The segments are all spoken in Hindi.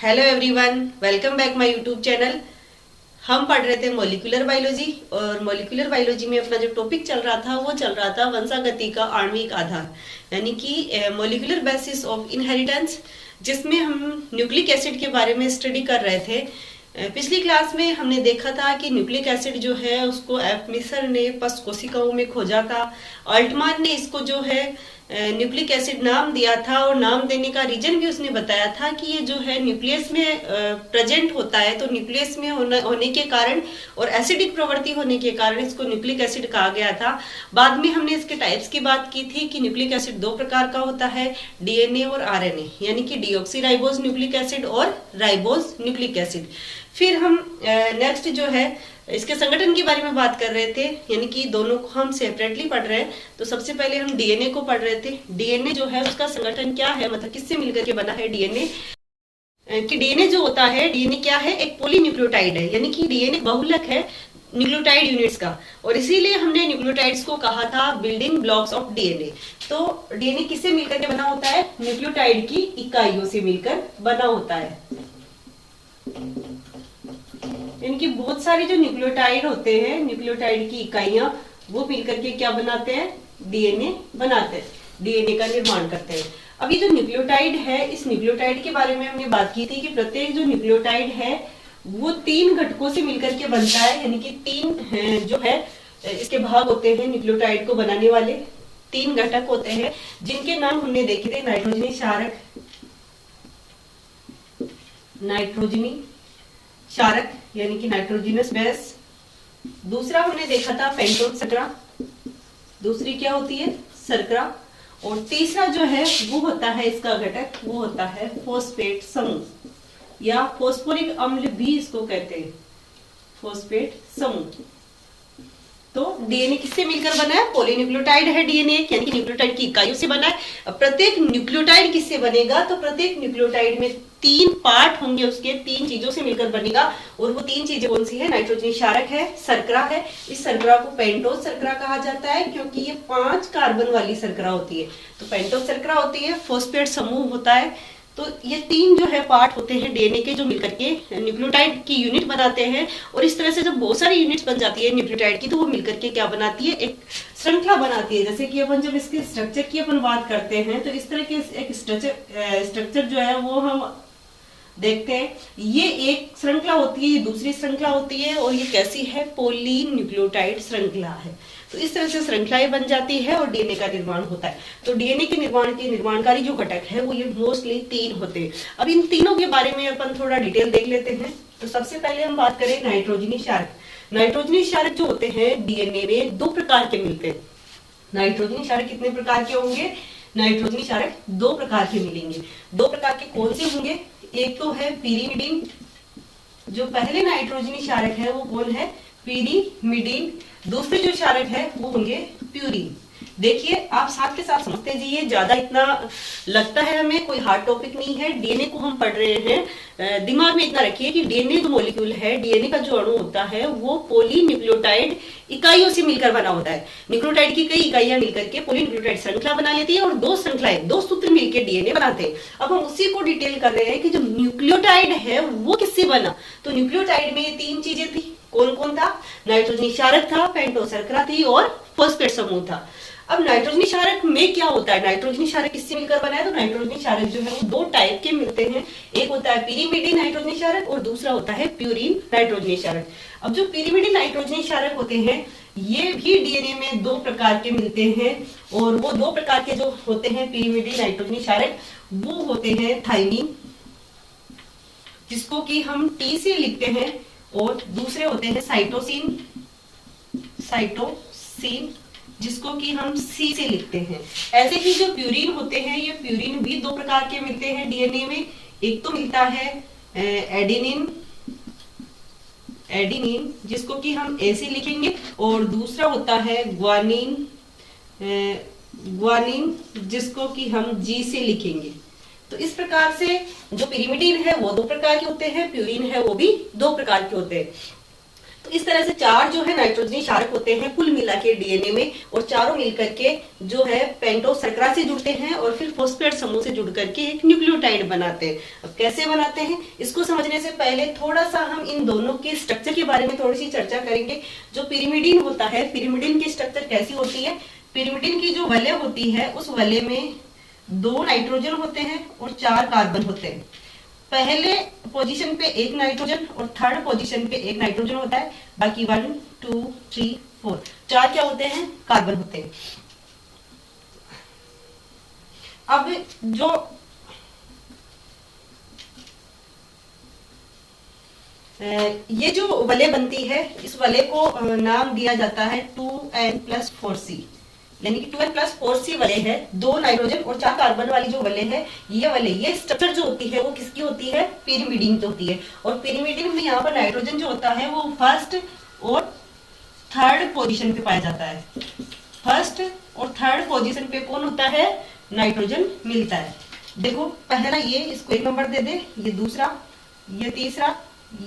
Hello everyone, welcome back my YouTube channel. हम पढ़ रहे थे मॉलिक्यूलर बायोलॉजी और मॉलिक्यूलर बायोलॉजी में अपना जो टॉपिक चल रहा था वो चल रहा था वंशागति का आणविक आधार, यानी कि मॉलिक्यूलर बेसिस ऑफ इनहेरिटेंस, जिसमें हम न्यूक्लिक एसिड के बारे में स्टडी कर रहे थे। पिछली क्लास में हमने देखा था कि न्यूक्लिक एसिड जो है उसको एफमिसर ने पश कोशिकाओं में खोजा था। अल्टमान ने इसको जो है न्यूक्लिक एसिड नाम दिया था और नाम देने का रीजन भी उसने बताया था कि ये जो है न्यूक्लियस में प्रेजेंट होता है, तो न्यूक्लियस में होने के कारण और एसिडिक प्रवृत्ति होने के कारण इसको न्यूक्लिक एसिड कहा गया था। बाद में हमने इसके टाइप्स की बात की थी कि न्यूक्लिक एसिड दो प्रकार का होता है, डीएनए और आरएनए, यानी कि डीऑक्सीराइबोज न्यूक्लिक एसिड और राइबोज न्यूक्लिक एसिड। फिर हम नेक्स्ट जो है इसके संगठन के बारे में बात कर रहे थे, यानी कि दोनों को हम सेपरेटली पढ़ रहे हैं। तो सबसे पहले हम डीएनए को पढ़ रहे थे। डीएनए जो है उसका संगठन क्या है, मतलब किससे मिलकर के बना है डीएनए। कि डीएनए जो होता है, डीएनए क्या है, एक पॉलीन्यूक्लियोटाइड है, यानी कि डीएनए बहुलक है न्यूक्लियोटाइड यूनिट्स का, और इसीलिए हमने न्यूक्लियोटाइड्स को कहा था बिल्डिंग ब्लॉक्स ऑफ डीएनए। तो डीएनए किससे मिलकर के बना होता है, न्यूक्लियोटाइड की इकाइयों से मिलकर बना होता है। इनकी बहुत सारी जो न्यूक्लियोटाइड होते हैं, न्यूक्लियोटाइड की इकाइयां, वो मिलकर के क्या बनाते हैं, डीएनए बनाते हैं, डीएनए का निर्माण करते हैं। अभी जो न्यूक्लियोटाइड है, इस न्यूक्लियोटाइड के बारे में हमने बात की थी कि प्रत्येक जो न्यूक्लियोटाइड है वो 3 घटकों से मिलकर के बनता है, यानी कि 3 जो है इसके भाग होते हैं। न्यूक्लियोटाइड को बनाने वाले 3 घटक होते हैं, जिनके नाम हमने देखे थे, नाइट्रोजनी क्षारक, नाइट्रोजनी क्षारक यानी कि नाइट्रोजिनस बेस। दूसरा हमने देखा था पेंटोज शर्करा, दूसरी क्या होती है, शर्करा। और तीसरा जो है वो होता है इसका घटक, वो होता है फॉस्फेट समूह या फॉस्फोरिक अम्ल भी इसको कहते हैं, फॉस्फेट समूह। तो डीएनए किससे मिलकर बना है, पॉलीन्यूक्लियोटाइड है डीएनए, यानी कि न्यूक्लियोटाइड की इकाइयों से बना है। अब प्रत्येक न्यूक्लियोटाइड किससे बनेगा, तो प्रत्येक न्यूक्लियोटाइड में 3 पार्ट होंगे, उसके 3 चीजों से मिलकर बनेगा। और वो 3 चीजें कौन सी है, नाइट्रोजनी क्षारक है, शर्करा है। इस शर्करा को पेंटोज शर्करा कहा जाता है क्योंकि ये 5 कार्बन वाली शर्करा होती है। तो पेंटोज शर्करा होती है, फॉस्फेट समूह होता है। तो ये 3 जो है पार्ट होते हैं डीएनए के, जो मिलकर के न्यूक्लियोटाइड की यूनिट बनाते हैं। और इस तरह से जब बहुत सारी यूनिट्स बन जाती है न्यूक्लियोटाइड की, तो वो मिलकर के क्या बनाती है, एक श्रृंखला बनाती है। जैसे कि अपन जब इसके स्ट्रक्चर की अपन बात करते हैं, तो इस तरह के एक स्ट्रक्चर जो है वो हम देखते हैं। ये एक श्रृंखला होती है, ये दूसरी श्रृंखला होती है, और ये कैसी है, पॉलीन्यूक्लियोटाइड श्रृंखला है। तो इस तरह से श्रृंखलाएं बन जाती है और डीएनए का निर्माण होता है। तो डीएनए के निर्माणकारी जो घटक है वो ये मोस्टली 3 होते हैं। अब इन तीनों के बारे में अपन थोड़ा डिटेल देख लेते हैं। तो सबसे पहले हम बात करें नाइट्रोजनी क्षारक। नाइट्रोजनी क्षारक जो होते हैं डीएनए में 2 प्रकार के मिलते हैं। नाइट्रोजनी क्षारक कितने प्रकार के होंगे, नाइट्रोजनी क्षारक 2 प्रकार के मिलेंगे। 2 प्रकार के कौन से होंगे, एक तो है पिरीमिडीन। जो पहले नाइट्रोजनी क्षारक है वो कौन है, पिरीमिडीन। दूसरे जो क्षारक है वो होंगे प्यूरीन। देखिए आप साथ के साथ समझते जाइए, ज्यादा इतना लगता है हमें कोई हार्ड टॉपिक नहीं है। डीएनए को हम पढ़ रहे हैं, दिमाग में इतना रखिए कि डीएनए जो मॉलिक्यूल है, डीएनए का जो अणु होता है वो पॉलीन्यूक्लियोटाइड इकाइयों से मिलकर बना होता है। न्यूक्लियोटाइड की कई इकाइयां मिलकर के पॉलीन्यूक्लियोटाइड श्रृंखला बना लेती है, और 2 श्रृंखलाएं, 2 सूत्र मिलकर डीएनए बनाते हैं। अब हम उसी को डिटेल कर रहे हैं कि जो न्यूक्लियोटाइड है वो किससे बना। तो न्यूक्लियोटाइड में 3 चीजें थी, कौन कौन था, नाइट्रोजनी क्षारक था, पेंटोज शर्करा थी और फॉस्फेट समूह था। अब नाइट्रोजनी क्षारक में क्या होता है, नाइट्रोजनी क्षारक किससे मिलकर बना है, तो नाइट्रोजनी क्षारक जो है वो 2 टाइप के मिलते हैं। एक होता है पिरीमिडीन नाइट्रोजनी क्षारक और दूसरा होता है प्यूरीन नाइट्रोजनी क्षारक। अब जो पिरीमिडीन नाइट्रोजनी क्षारक होते हैं ये भी डीएनए में 2 प्रकार के मिलते हैं, और वो 2 प्रकार के जो होते हैं पिरीमिडीन नाइट्रोजनी क्षारक वो होते हैं थाइमीन, जिसको कि हम टी से लिखते हैं, और दूसरे होते हैं साइटोसिन, साइटोसिन जिसको कि हम सी से लिखते हैं। ऐसे ही जो प्यूरीन होते हैं, ये प्यूरीन भी 2 प्रकार के मिलते हैं डीएनए में। एक तो मिलता है एडेनिन, एडिनिन जिसको कि हम ए से लिखेंगे, और दूसरा होता है ग्वानिन, ग्वानिन जिसको कि हम जी से लिखेंगे। तो इस प्रकार से जो पिरीमिडीन है वो 2 प्रकार के होते हैं, प्यूरीन है वो भी 2 प्रकार के होते हैं। तो इस तरह से चार जो है नाइट्रोजनी क्षारक होते हैं कुल मिला के डीएनए में, और चारों मिलकर के जो है पेंटोस शर्करा से जुड़ते हैं और फिर फॉस्फेट समूह से जुड़ करके एक न्यूक्लियोटाइड बनाते हैं। अब कैसे बनाते हैं इसको समझने से पहले थोड़ा सा हम इन दोनों के स्ट्रक्चर के बारे में थोड़ी सी चर्चा करेंगे। जो पिरिमिडीन होता है, पिरिमिडीन की स्ट्रक्चर कैसी होती है? पिरिमिडीन की जो वलय होती है उस वलय में 2 नाइट्रोजन होते हैं और 4 कार्बन होते हैं। पहले पोजीशन पे 1 नाइट्रोजन और थर्ड पोजीशन पे 1 नाइट्रोजन होता है, बाकी 1 2 3 4 4 क्या होते हैं? कार्बन होते हैं। अब जो ये जो वलय बनती है इस वलय को नाम दिया जाता है 2n+4c, यानी कि 2n+4c वलय है। 2 नाइट्रोजन और 4 कार्बन वाली जो वलय है ये वलय, ये स्ट्रक्चर जो होती है वो किसकी होती है? पिरिमिडीन की होती है। और पिरिमिडीन में यहाँ पर नाइट्रोजन जो होता है वो फर्स्ट और थर्ड पोजीशन पे पाया जाता है। फर्स्ट और थर्ड पोजीशन पे कौन होता है? नाइट्रोजन मिलता है। देखो पहला ये, इसको 1 नंबर दे दे, ये दूसरा, ये तीसरा,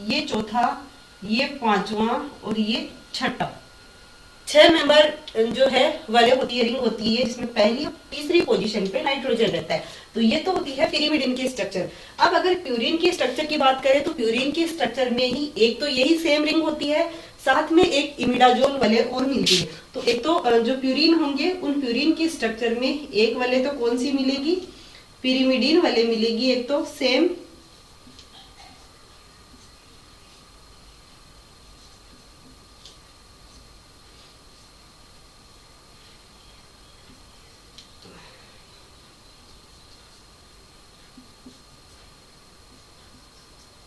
ये चौथा, ये पांचवा और ये छठा। 6 मेंबर जो है वलय होती है, रिंग होती है, जिसमें पहली और तीसरी पोजीशन पे नाइट्रोजन रहता है। तो ये तो होती है पिरिमिडीन की स्ट्रक्चर। अब अगर प्यूरिन की स्ट्रक्चर की बात करें तो प्यूरिन की स्ट्रक्चर में ही एक तो यही सेम रिंग होती है, साथ में एक इमिडाजोल वलय और मिलती है। तो एक तो जो प्यूरिन होंगे उन प्यूरिन की स्ट्रक्चर में एक वलय तो कौन सी मिलेगी? पिरिमिडीन वलय मिलेगी, एक तो सेम।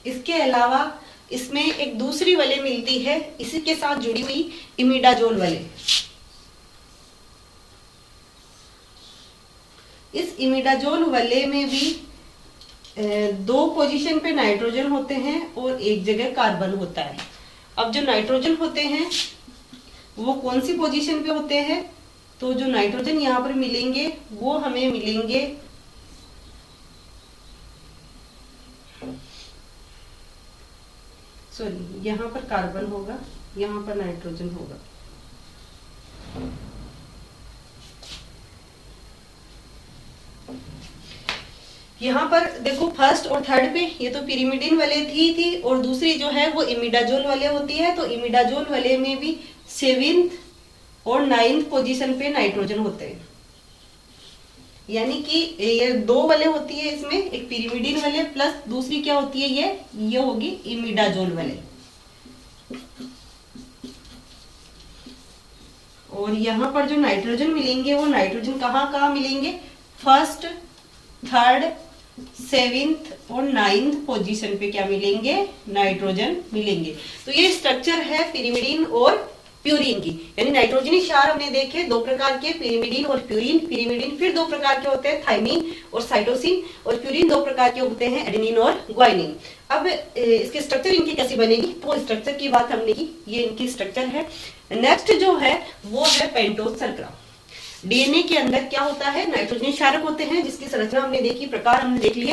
इसके अलावा इसमें एक दूसरी वलय मिलती है इसी के साथ जुड़ी हुई, इमिडाजोल वलय। इस इमिडाजोल वलय में भी 2 पोजीशन पे नाइट्रोजन होते हैं और एक जगह कार्बन होता है। अब जो नाइट्रोजन होते हैं वो कौन सी पोजीशन पे होते हैं? तो जो नाइट्रोजन यहाँ पर मिलेंगे वो हमें मिलेंगे सॉरी, यहाँ पर कार्बन होगा, यहाँ पर नाइट्रोजन होगा। यहाँ पर देखो फर्स्ट और थर्ड पे ये तो पिरिमिडीन वलय थी और दूसरी जो है वो इमिडाजोल वलय होती है। तो इमिडाजोल वलय में भी 7th और 9th पोजीशन पे नाइट्रोजन होते हैं, यानी कि ये 2 वलय होती है इसमें, एक पिरिमिडीन वलय प्लस दूसरी क्या होती है? ये होगी इमिडाजोल वलय। और यहाँ पर जो नाइट्रोजन मिलेंगे वो नाइट्रोजन कहाँ कहाँ मिलेंगे? फर्स्ट, थर्ड, 7th और 9th पोजीशन पे क्या मिलेंगे? नाइट्रोजन मिलेंगे। तो ये स्ट्रक्चर है पिरिमिडीन और प्यूरिन की। यानी नाइट्रोजनी क्षार हमने देखे 2 प्रकार के, पिरिमिडीन और प्यूरिन। पिरिमिडीन फिर 2 प्रकार के होते हैं, थाइमिन और साइटोसिन, और प्यूरिन 2 प्रकार के होते हैं, एडेनिन और ग्वानिन। अब इसके स्ट्रक्चर इनकी कैसी बनेगी? तो स्ट्रक्चर की बात हमने की, ये इनकी स्ट्रक्चर है। नेक्स्ट जो है वो है पेंटोस शर्करा। डीएनए के अंदर क्या होता है? नाइट्रोजनी क्षारक होते हैं, जिसकी संरचना हमने देखी, प्रकार हमने देख लिया।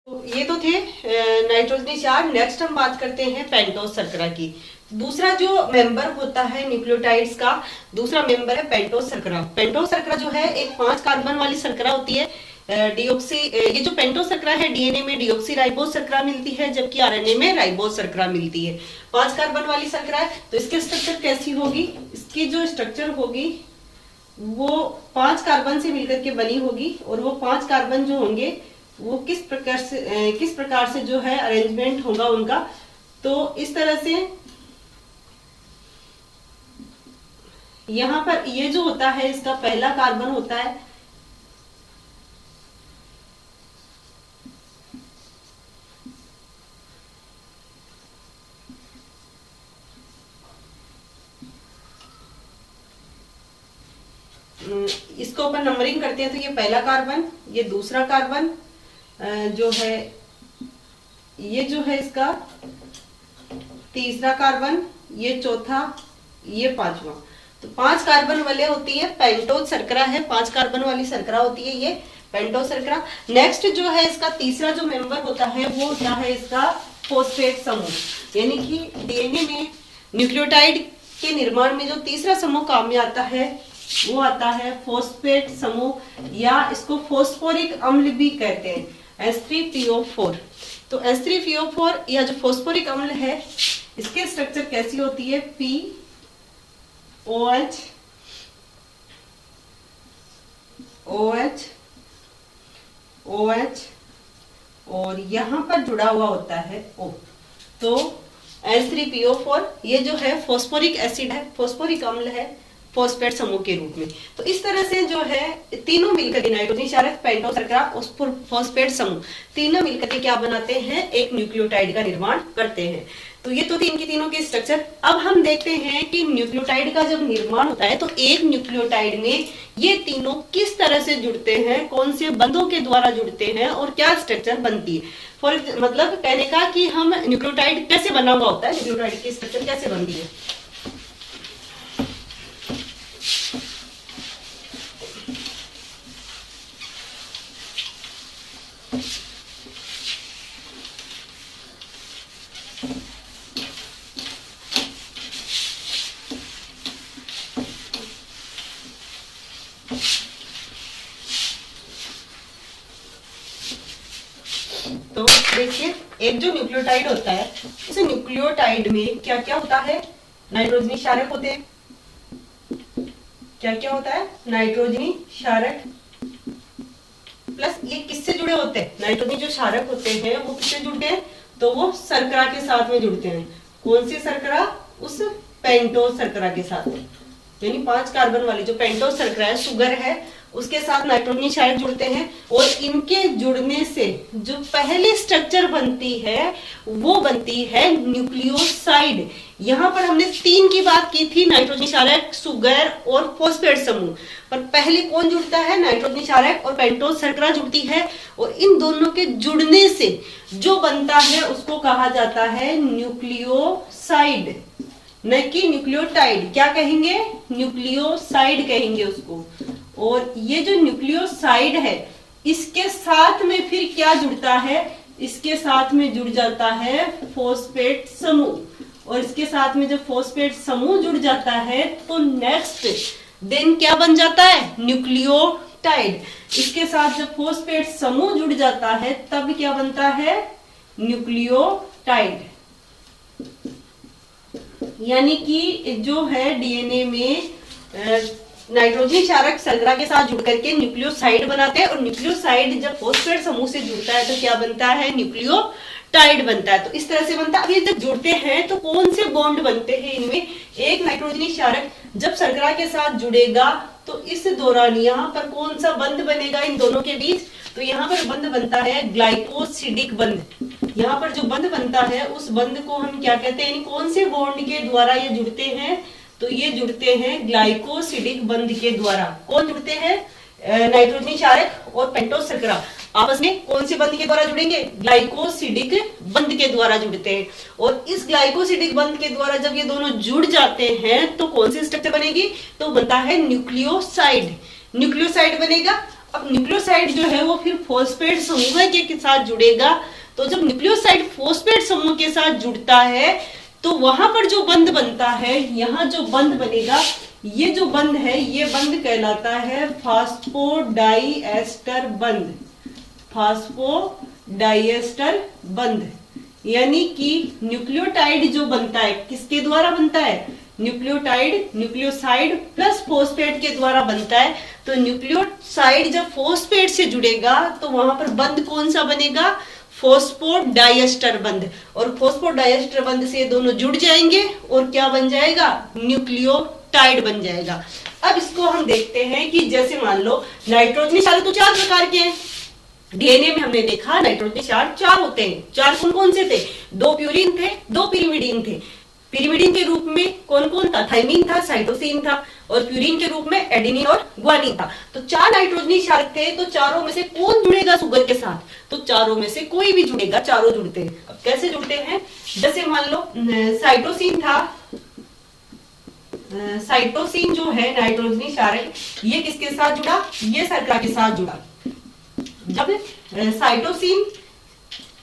तो ये तो थे नाइट्रोजनी क्षार। नेक्स्ट हम बात करते हैं पेंटोस शर्करा की। दूसरा जो मेंबर होता है न्यूक्लियोटाइड्स का, दूसरा मेंबर है पेंटोस शर्करा। पेंटोस शर्करा जो है एक 5 कार्बन वाली शर्करा होती है। डीऑक्सी, ये जो पेंटोस शर्करा है डीएनए में डीऑक्सी राइबोस शर्करा मिलती है, जबकि आरएनए में राइबोस शर्करा मिलती है। 5 कार्बन वाली शर्करा है। तो इसकी स्ट्रक्चर कैसी होगी? इसकी जो स्ट्रक्चर होगी वो 5 कार्बन से मिलकर के बनी होगी, और वो 5 कार्बन जो होंगे वो किस प्रकार से जो है अरेंजमेंट होगा उनका। तो इस तरह से यहाँ पर ये जो होता है इसका पहला कार्बन होता है, इसको अपन नंबरिंग करते हैं तो ये पहला कार्बन, ये दूसरा कार्बन जो है, ये जो है इसका तीसरा कार्बन, ये चौथा, ये पांचवा। तो 5 कार्बन वाले होती है पेंटोज शर्करा है, 5 कार्बन वाली शर्करा होती है ये पेंटोज शर्करा। नेक्स्ट जो है इसका तीसरा जो मेंबर होता है वो क्या है इसका फॉस्फेट समूह, यानी कि डीएनए में न्यूक्लियोटाइड के निर्माण में जो तीसरा समूह काम में आता है वो आता है फॉस्फेट समूह, या इसको फॉस्फोरिक अम्ल भी कहते हैं, H3PO4। तो H3PO4 या जो फॉस्फोरिक अम्ल है इसके स्ट्रक्चर कैसी होती है, POH OH OH और यहां पर जुड़ा हुआ होता है O। तो H3PO4 ये जो है फॉस्फोरिक एसिड है, फॉस्फोरिक अम्ल है फॉस्फेट समूह के रूप में। तो इस तरह से जो है तीनों मिलकर नाइट्रोजन क्षारक, पेंटोज शर्करा और फॉस्फेट समूह तीनों मिलकर के क्या बनाते हैं, एक न्यूक्लियोटाइड का निर्माण करते हैं। तो ये तो तीन की तीनों के स्ट्रक्चर। अब हम देखते हैं कि न्यूक्लियोटाइड का जब निर्माण होता है तो एक न्यूक्लियोटाइड में ये तीनों किस तरह से जुड़ते हैं, कौन से बंधों के द्वारा जुड़ते हैं और क्या स्ट्रक्चर बनती है। फॉर मतलब कहने का कि हम न्यूक्लियोटाइड कैसे बना हुआ होता है, न्यूक्लियोटाइड की स्ट्रक्चर कैसे बनती है। तो देखिए एक जो न्यूक्लियोटाइड होता है उस न्यूक्लियोटाइड में क्या क्या होता है, नाइट्रोजनी क्षारक होते हैं। क्या क्या होता है, नाइट्रोजनी क्षारक। प्लस ये किससे जुड़े होते हैं, नाइट्रोजनी जो क्षारक होते हैं वो किससे जुड़ते हैं, तो वो शर्करा के साथ में जुड़ते हैं। कौन सी शर्करा, उस पेंटोज शर्करा के साथ, यानी 5 कार्बन वाली जो पेंटोज शर्करा है, शुगर है, उसके साथ नाइट्रोजन क्षारक जुड़ते हैं। और इनके जुड़ने से जो पहली स्ट्रक्चर बनती है वो बनती है न्यूक्लियोसाइड। यहाँ पर हमने 3 की बात की थी, नाइट्रोजन क्षारक, शुगर और फॉस्फेट समूह। पर पहले कौन जुड़ता है, नाइट्रोजन क्षारक और पेंटोज शर्करा जुड़ती है। और इन दोनों के जुड़ने से जो बनता है उसको कहा जाता है न्यूक्लियोसाइड, न कि न्यूक्लियोटाइड। क्या कहेंगे, न्यूक्लियोसाइड कहेंगे उसको। और ये जो न्यूक्लियोसाइड है इसके साथ में फिर क्या जुड़ता है, इसके साथ में जुड़ जाता है फॉस्फेट समूह। और इसके साथ में जब फॉस्फेट समूह जुड़ जाता है तो नेक्स्ट देन क्या बन जाता है, न्यूक्लियोटाइड। इसके साथ जब फॉस्फेट समूह जुड़ जाता है तब क्या बनता है, न्यूक्लियोटाइड। यानी कि जो है डीएनए में नाइट्रोजन क्षारक शर्करा के साथ जुड़ करके न्यूक्लियोसाइड बनाते हैं। और न्यूक्लियोसाइड जब फॉस्फेट समूह से जुड़ता है तो क्या बनता है, न्यूक्लियोटाइड बनता है। तो इस तरह से बनता है। अभी जब जुड़ते हैं तो कौन से बॉन्ड बनते हैं इनमें, एक नाइट्रोजन क्षारक जब शर्करा के साथ जुड़ेगा तो इस दौरान यहाँ पर कौन सा बंध बनेगा इन दोनों के बीच, तो यहाँ पर बंध बनता है ग्लाइकोसिडिक बंध। यहाँ पर जो बंध बनता है उस बंध को हम क्या कहते हैं, कौन से बॉन्ड के द्वारा ये जुड़ते हैं, तो ये जुड़ते हैं ग्लाइकोसिडिक बंध के द्वारा। कौन जुड़ते हैं, नाइट्रोजन क्षारक और पेंटोज शर्करा आपस में कौन से बंध के द्वारा जुड़ेंगे, ग्लाइकोसिडिक बंध के द्वारा जुड़ते हैं। और इस ग्लाइकोसिडिक बंध के द्वारा जब ये दोनों जुड़ जाते हैं तो कौन सी स्ट्रक्चर बनेगी, तो बनता है न्यूक्लियोसाइड। न्यूक्लियोसाइड बनेगा। अब न्यूक्लियोसाइड जो है वो फिर फॉस्फेट समूह के साथ जुड़ेगा। तो जब न्यूक्लियोसाइड फॉस्फेट समूह के साथ जुड़ता है तो वहां पर जो बंध बनता है, यहाँ जो बंध बनेगा, ये जो बंध है ये बंध कहलाता है फास्फोडाइएस्टर बंध। फास्फोडाइएस्टर बंध यानी कि न्यूक्लियोटाइड जो बनता है किसके द्वारा बनता है, न्यूक्लियोटाइड न्यूक्लियोसाइड प्लस फॉस्फेट के द्वारा बनता है। तो न्यूक्लियोसाइड जब फॉस्फेट से जुड़ेगा तो वहां पर बंध कौन सा बनेगा, फॉस्फोडाइएस्टर बंध। और फॉस्फोडाइएस्टर बंध से दोनों जुड़ जाएंगे और क्या बन जाएगा, न्यूक्लियोटाइड न्यूक्लियोटाइड बन जाएगा। अब इसको हम देखते हैं कि जैसे मान लो नाइट्रोजनी क्षार तो 4 प्रकार के हैं। डीएनए में हमने देखा नाइट्रोजनी क्षार 4 होते हैं। 4 कौन कौन से थे? 2 प्यूरिन थे, 2 पिरिमिडीन थे। पिरिमिडीन के रूप में कौन कौन था? थाइमिन था, साइटोसिन था, और प्यूरिन के रूप में एडेनिन और ग्वानिन था। तो 4 नाइट्रोजनी क्षार थे, तो चारों में से कौन जुड़ेगा सुगर के साथ? तो चारों में से कोई भी जुड़ेगा, चारों जुड़ते हैं। अब कैसे जुड़ते हैं? जैसे मान लो साइटोसिन था, साइटोसिन जो है नाइट्रोजनी क्षार है, ये किसके साथ जुड़ा? ये शर्करा के साथ जुड़ा। जब साइटोसिन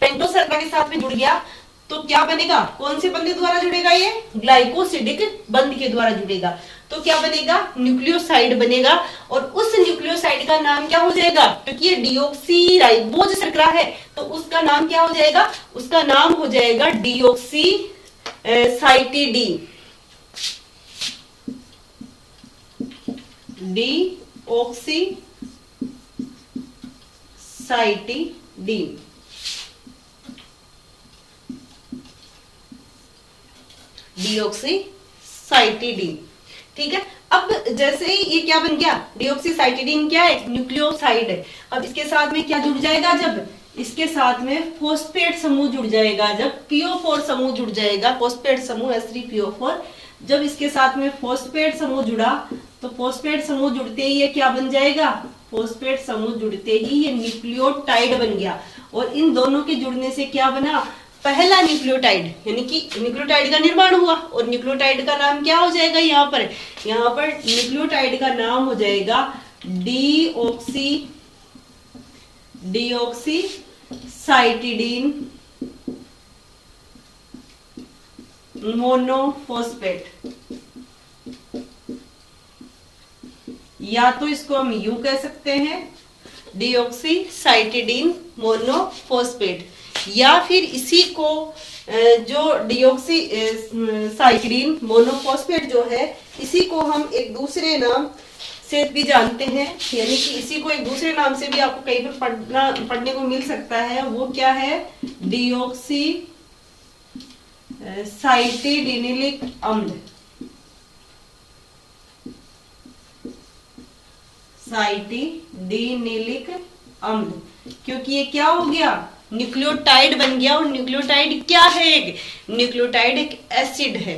पेंटोस शर्करा के साथ में जुड़ गया तो क्या बनेगा? कौन से बंध द्वारा जुड़ेगा? ये ग्लाइकोसिडिक बंध के द्वारा जुड़ेगा। तो क्या बनेगा? न्यूक्लियोसाइड बनेगा। और उस न्यूक्लियोसाइड का नाम क्या हो जाएगा? क्योंकि ये डीऑक्सीराइबोज शर्करा है, तो उसका नाम क्या हो जाएगा? उसका नाम हो जाएगा deoxy cytidine. Deoxy cytidine. Deoxycytidine. ठीक है। अब जैसे ही ये क्या बन गया? डीऑक्सीसाइटिडीन क्या है? न्यूक्लियोसाइड है। अब इसके साथ में क्या जुड़ जाएगा? जब इसके साथ में फोस्फेट समूह जुड़ जाएगा, जब PO4 समूह जुड़ जाएगा, फोस्फेट समूह H3PO4, जब इसके साथ में फोस्फेट समूह जुड़ा तो फोस्फेट समूह जुड़ते ही ये क्या बन जाएगा? फोस्फेट समूह जुड़ते ही ये न्यूक्लियोटाइड बन गया। और इन दोनों के जुड़ने से क्या बना? पहला न्यूक्लियोटाइड, यानी कि न्यूक्लियोटाइड का निर्माण हुआ। और न्यूक्लियोटाइड का नाम क्या हो जाएगा? यहाँ पर न्यूक्लियोटाइड का नाम हो जाएगा डीऑक्सीसाइटिडीन मोनोफॉस्फेट। या तो इसको हम यूं कह सकते हैं डीऑक्सीसाइटिडीन मोनोफॉस्फेट, या फिर इसी को जो डीऑक्सीसाइटिडीन मोनोफॉस्फेट जो है, इसी को हम एक दूसरे नाम से भी जानते हैं, यानी कि इसी को एक दूसरे नाम से भी आपको कहीं पर पढ़ने को मिल सकता है। वो क्या है? डीऑक्सीसाइटिडिनिलिक अम्ल। साइटिडिनिलिक अम्ल, क्योंकि ये क्या हो गया? न्यूक्लियोटाइड बन गया। और न्यूक्लियोटाइड क्या है? एक न्यूक्लियोटाइड एक एसिड है,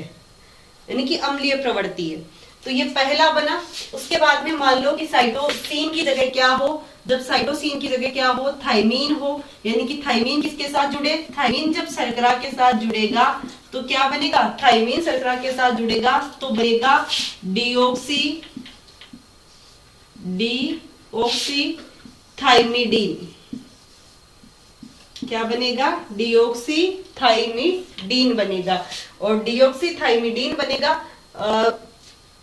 यानी कि अम्लीय प्रवृत्ति है। तो ये पहला बना। उसके बाद में मान लो कि साइटोसिन की जगह क्या हो? जब साइटोसिन की जगह क्या हो? थाइमीन हो, यानी कि थाइमीन किसके साथ जुड़े? थाइमीन जब शर्करा के साथ जुड़ेगा तो क्या बनेगा? थाइमीन शर्करा के साथ जुड़ेगा तो बनेगा डीऑक्सीथाइमिडीन। क्या बनेगा? डीऑक्सीथाइमिडीन बनेगा। और डीऑक्सीथाइमिडीन बनेगा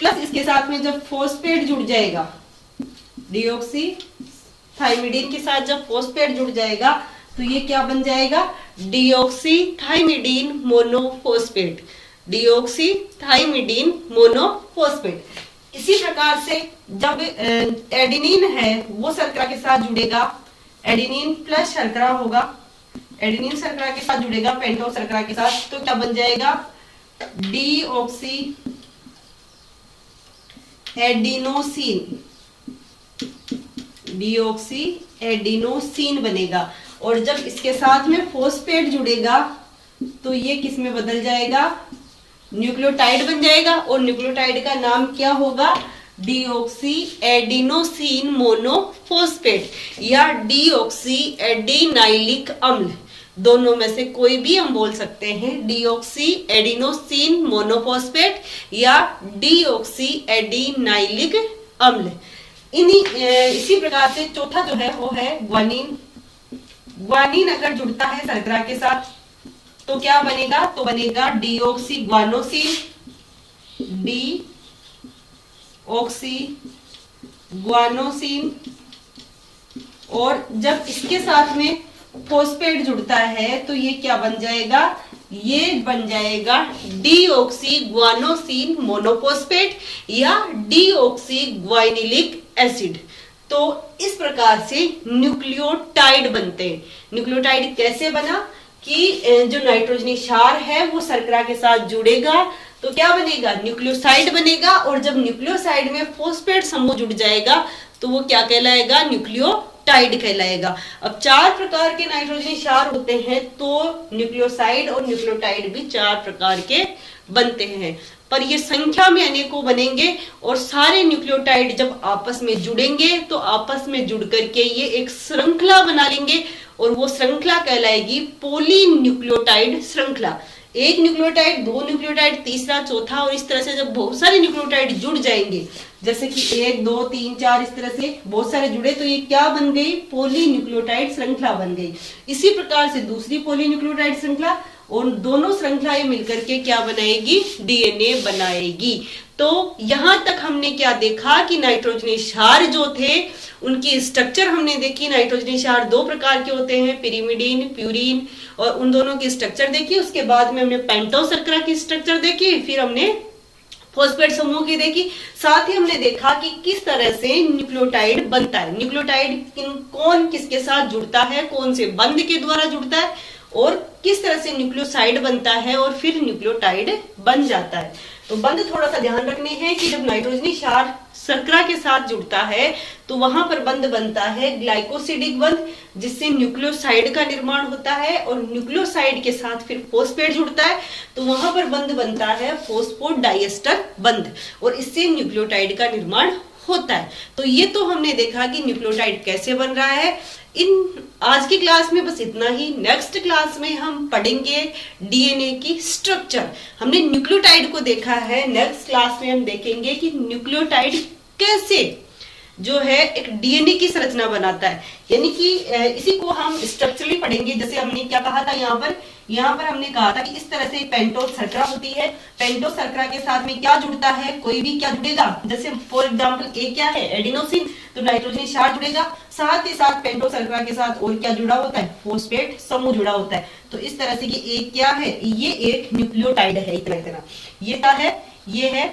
प्लस इसके साथ में जब फॉस्फेट जुड़ जाएगा, डीऑक्सीथाइमिडीन के साथ जब फॉस्फेट जुड़ जाएगा तो ये क्या बन जाएगा? डीऑक्सीथाइमिडीन मोनोफॉस्फेट। डीऑक्सीथाइमिडीन मोनोफॉस्फेट। इसी प्रकार से जब एडेनिन है वो शर्करा के साथ जुड़ेगा, एडेनिन प्लस शर्करा होगा, एडेनिन शर्करा के साथ जुड़ेगा पेंटोस शर्करा के साथ, तो क्या बन जाएगा? Deoxy adenosine. डीऑक्सी एडिनोसिन बनेगा। और जब इसके साथ में फॉस्फेट जुड़ेगा तो ये किस में बदल जाएगा? न्यूक्लियोटाइड बन जाएगा। और न्यूक्लियोटाइड का नाम क्या होगा? डीऑक्सी एडिनोसिन मोनोफॉस्फेट या डीऑक्सी एडिनाइलिक अम्ल। दोनों में से कोई भी हम बोल सकते हैं, डीऑक्सी एडिनोसिन मोनोफॉस्फेट या डीऑक्सी एडिनाइलिक अम्ल। इसी प्रकार से चौथा जो है वो है ग्वानिन। ग्वानिन अगर जुड़ता है शर्करा के साथ तो क्या बनेगा? तो बनेगा डीऑक्सी ग्वानोसिन। Deoxy guanosine. और जब इसके साथ में फॉस्फेट जुड़ता है तो ये क्या बन जाएगा? ये बन जाएगा डीऑक्सी ग्वानोसिन मोनोफॉस्फेट या डीऑक्सी ग्वाइनिलिक एसिड। तो इस प्रकार से न्यूक्लियोटाइड बनते हैं। न्यूक्लियोटाइड कैसे बना? कि जो नाइट्रोजनी क्षार है वो शर्करा के साथ जुड़ेगा तो क्या बनेगा, न्यूक्लियोसाइड बनेगा। और जब न्यूक्लियोसाइड में फॉस्फेट समूह जुड़ जाएगा तो वो क्या कहलाएगा, न्यूक्लियोटाइड कहलाएगा। अब 4 प्रकार के नाइट्रोजनी क्षार होते हैं, तो न्यूक्लियोसाइड और न्यूक्लियोटाइड भी 4 प्रकार के बनते हैं, पर ये संख्या में अनेकों बनेंगे। और सारे न्यूक्लियोटाइड जब आपस में जुड़ेंगे तो आपस में जुड़ करके ये एक श्रृंखला बना लेंगे, और वो श्रृंखला कहलाएगी पॉलीन्यूक्लियोटाइड श्रृंखला। एक न्यूक्लियोटाइड, 2 न्यूक्लियोटाइड, तीसरा, चौथा, और इस तरह से जब बहुत सारे न्यूक्लियोटाइड जुड़ जाएंगे, जैसे कि 1 2 3 4 इस तरह से बहुत सारे जुड़े, तो ये क्या बन गई, पॉलीन्यूक्लियोटाइड श्रृंखला बन गई। इसी प्रकार से दूसरी पॉलीन्यूक्लियोटाइड श्रृंखला, और दोनों श्रृंखलाएं मिलकर के क्या बनाएगी, डीएनए बनाएगी। तो यहां तक हमने क्या देखा कि नाइट्रोजनी क्षार जो थे उनकी स्ट्रक्चर हमने देखी। नाइट्रोजनी क्षार 2 प्रकार के होते हैं, पिरिमिडीन, प्यूरिन, और उन दोनों की स्ट्रक्चर देखी। उसके बाद में हमने पेंटोस शर्करा की स्ट्रक्चर देखी, फिर हमने फॉस्फेट समूह की देखी। साथ ही हमने देखा कि किस तरह से न्यूक्लियोटाइड बनता है, न्यूक्लियोटाइड कौन किसके साथ जुड़ता है, कौन से बंध के द्वारा जुड़ता है, और किस तरह से न्यूक्लियोसाइड बनता है और फिर न्यूक्लियोटाइड बन जाता है। तो बंध थोड़ा सा ध्यान रखने हैं कि जब नाइट्रोजनी क्षार शर्करा के साथ जुड़ता है तो वहां पर बंध बनता है ग्लाइकोसिडिक बंध, जिससे न्यूक्लियोसाइड का निर्माण होता है, और न्यूक्लियोसाइड के साथ फिर फॉस्फेट जुड़ता है तो वहां पर बंध बनता है फॉस्फोडाइएस्टर बंध, और इससे न्यूक्लियोटाइड का निर्माण होता है। तो ये तो हमने देखा कि न्यूक्लियोटाइड कैसे बन रहा है। आज की क्लास में बस इतना ही। नेक्स्ट क्लास में हम पढ़ेंगे डीएनए की स्ट्रक्चर। हमने न्यूक्लियोटाइड को देखा है, नेक्स्ट क्लास में हम देखेंगे कि न्यूक्लियोटाइड कैसे जो है एक डीएनए की संरचना बनाता है, यानी कि इसी को हम स्ट्रक्चरली पढ़ेंगे। जैसे हमने क्या कहा था, यहाँ पर हमने कहा था कि इस तरह से पेंटोस शर्करा होती है। पेंटोस शर्करा के साथ में क्या जुड़ता है, कोई भी क्या जुड़ेगा, जैसे फॉर एग्जांपल ए क्या है, एडिनोसिन, तो नाइट्रोजन क्षार जुड़ेगा। साथ ही साथ पेंटोस शर्करा के साथ और क्या जुड़ा होता है, फॉस्फेट समूह जुड़ा होता है। तो इस तरह से कि एक क्या है, ये एक न्यूक्लियोटाइड है, इतना ये क्या है, ये है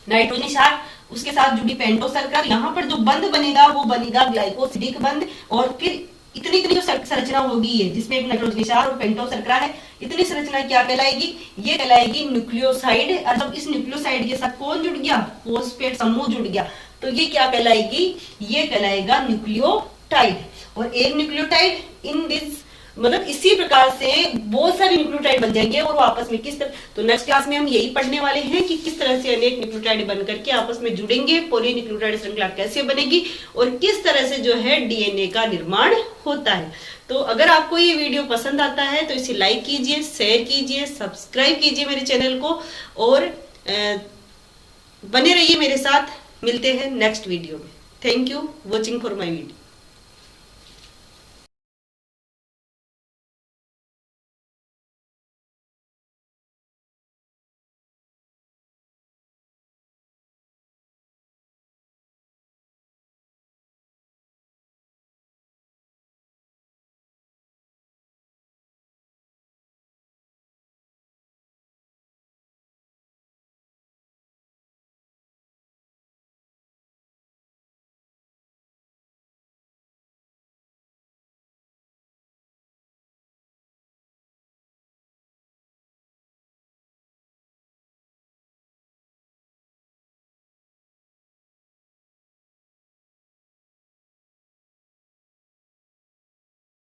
नाइट्रोजन क्षार, उसके साथ जुड़ी पेंटोस शर्करा। यहाँ पर जो बंध बनेगा वो बनेगा ग्लाइकोसिडिक बंध, और फिर इतनी जो संरचना होगी है जिसमें एक नाइट्रोजन क्षार और पेंटोस शर्करा है, इतनी संरचना क्या कहलाएगी, ये कहलाएगी न्यूक्लियोसाइड। और जब इस न्यूक्लियोसाइड के साथ कौन जुड़ गया, फॉस्फेट समूह जुड़ गया, तो ये क्या कहलाएगी, ये कहलाएगा न्यूक्लियोटाइड। और एक न्यूक्लियोटाइड इन दिस मतलब इसी प्रकार से बहुत सारे न्यूक्लियोटाइड बन जाएंगे, और वो आपस में किस तरह, तो नेक्स्ट क्लास में हम यही पढ़ने वाले हैं कि किस तरह से अनेक न्यूक्लियोटाइड बन करके आपस में जुड़ेंगे, पॉलीन्यूक्लियोटाइड श्रृंखला कैसे बनेगी, और किस तरह से जो है डीएनए का निर्माण होता है। तो अगर आपको ये वीडियो पसंद आता है तो इसे लाइक कीजिए, शेयर कीजिए, सब्सक्राइब कीजिए मेरे चैनल को, और बने रहिए मेरे साथ। मिलते हैं नेक्स्ट वीडियो में। Thank you watching for my video.